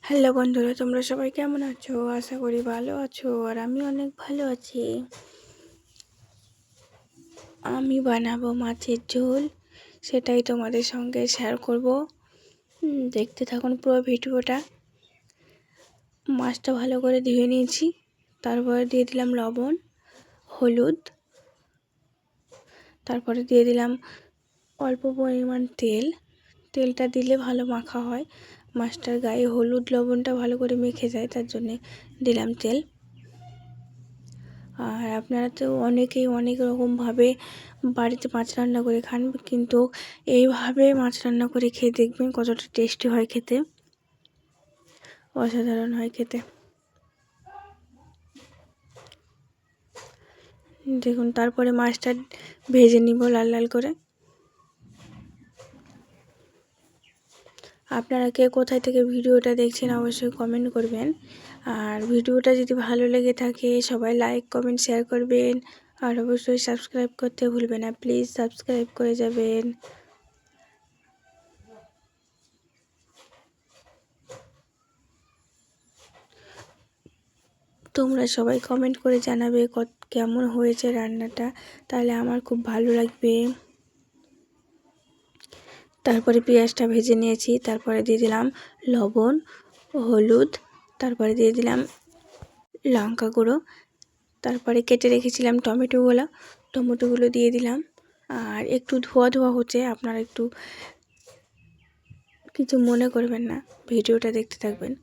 Hello বন্ধুরা, তোমরা সবাই কেমন আছো? আশা করি ভালো আছো। আর আমি অনেক ভালো আছি। আমি বানাবো মাছের ঝোল, সেটাই তোমাদের সঙ্গে শেয়ার করব। দেখতে থাকুন পুরো ভিডিওটা। মাছটা ভালো করে ধুয়ে নিয়েছি, তারপরে দিয়ে দিলাম লবণ, হলুদ, তারপরে দিয়ে দিলাম অল্প পরিমাণ তেল। তেলটা দিলে ভালো মাখা হয়, মাছটার গায়ে হলুদ লবণটা ভালো করে মেখে যায়, তার জন্যে দিলাম তেল। আর আপনারা তো অনেকেই অনেক রকমভাবে বাড়িতে মাছ রান্না করে খান, কিন্তু এইভাবে মাছ রান্না করে খেয়ে দেখবেন কতটা টেস্টি হয় খেতে, অসাধারণ হয় খেতে। দেখুন, তারপরে মাছটা ভেজে নিব লাল লাল করে। আপনারা কে কোথায় থেকে ভিডিওটা দেখছেন অবশ্যই কমেন্ট করবেন। আর ভিডিওটা যদি ভালো লেগে থাকে সবাই লাইক কমেন্ট শেয়ার করবেন। আর অবশ্যই সাবস্ক্রাইব করতে ভুলবেন না, প্লিজ সাবস্ক্রাইব করে যাবেন। তোমরা সবাই কমেন্ট করে জানাবে কেমন হয়েছে রান্নাটা, তাহলে আমার খুব ভালো লাগবে। তারপরে পেঁয়াজটা ভেজে নিয়েছি, তারপরে দিয়ে দিলাম লবণ, হলুদ, তারপরে দিয়ে দিলাম লঙ্কা গুঁড়ো, তারপরে কেটে রেখেছিলাম টমেটোগুলো দিয়ে দিলাম। আর একটু ধোয়া ধোয়া হচ্ছে, আপনারা একটু কিছু মনে করবেন না, ভিডিওটা দেখতে থাকবেন।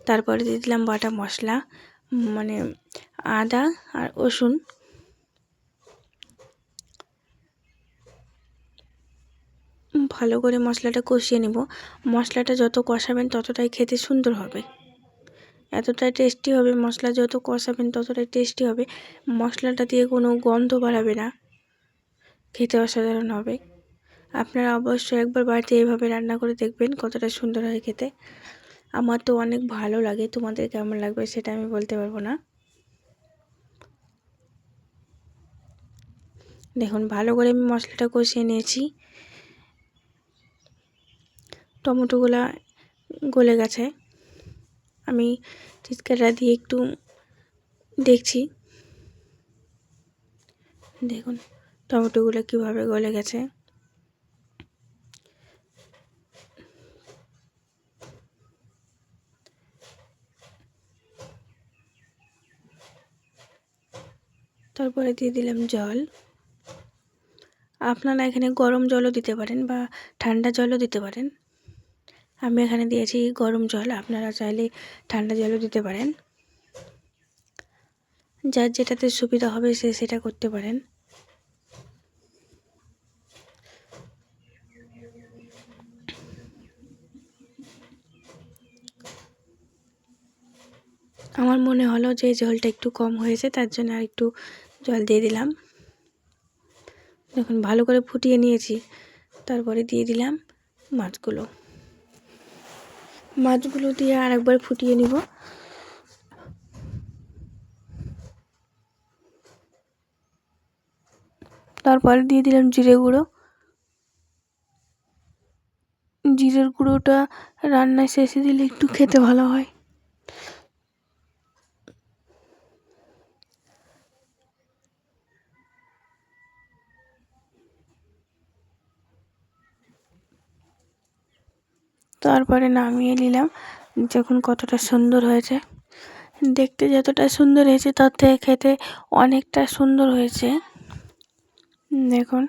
তারপরে দিয়ে দিলাম বাটা মশলা, মানে আদা আর রসুন। ভালো করে মশলাটা কষিয়ে নেব। মশলাটা যত কষাবেন ততটাই খেতে সুন্দর হবে, এতটাই টেস্টি হবে। মশলা যত কষাবেন ততটাই টেস্টি হবে। মশলাটা দিয়ে কোনো গন্ধ বাড়াবে না, খেতে অসাধারণ হবে। আপনারা অবশ্যই একবার বাড়িতে এইভাবে রান্না করে দেখবেন কতটা সুন্দর হয় খেতে। আমার তো অনেক ভালো লাগে, তোমাদের কেমন লাগবে সেটা আমি বলতে পারবো না। দেখুন, ভালো করে আমি মশলাটা কষিয়ে নিয়েছি, টমেটোগুলা গলে গেছে। আমি চিৎকারটা দিয়ে একটু দেখছি, দেখুন টমেটোগুলো কীভাবে গলে গেছে। তারপরে দিয়ে দিলাম জল। আপনারা এখানে গরম জলও দিতে পারেন বা ঠান্ডা জলও দিতে পারেন। আমি এখানে দিয়েছি গরম জল, আপনারা চাইলে ঠান্ডা জলও দিতে পারেন। যার যেটাতে সুবিধা হবে সে সেটা করতে পারেন। আমার মনে হলো যে জলটা একটু কম হয়েছে, তার জন্য আর একটু জল দিয়ে দিলাম। দেখুন, ভালো করে ফুটিয়ে নিয়েছি, তারপরে দিয়ে দিলাম মাছগুলো দিয়ে আর একবার ফুটিয়ে নিব। তারপরে দিয়ে দিলাম জিরের গুঁড়োটা রান্নায় শেষে দিলে একটু খেতে ভালো হয়। তারপরে নামিয়ে নিলাম। দেখুন কতটা সুন্দর হয়েছে, দেখতে যতটা সুন্দর হয়েছে তার থেকে খেতে অনেকটা সুন্দর হয়েছে। দেখুন।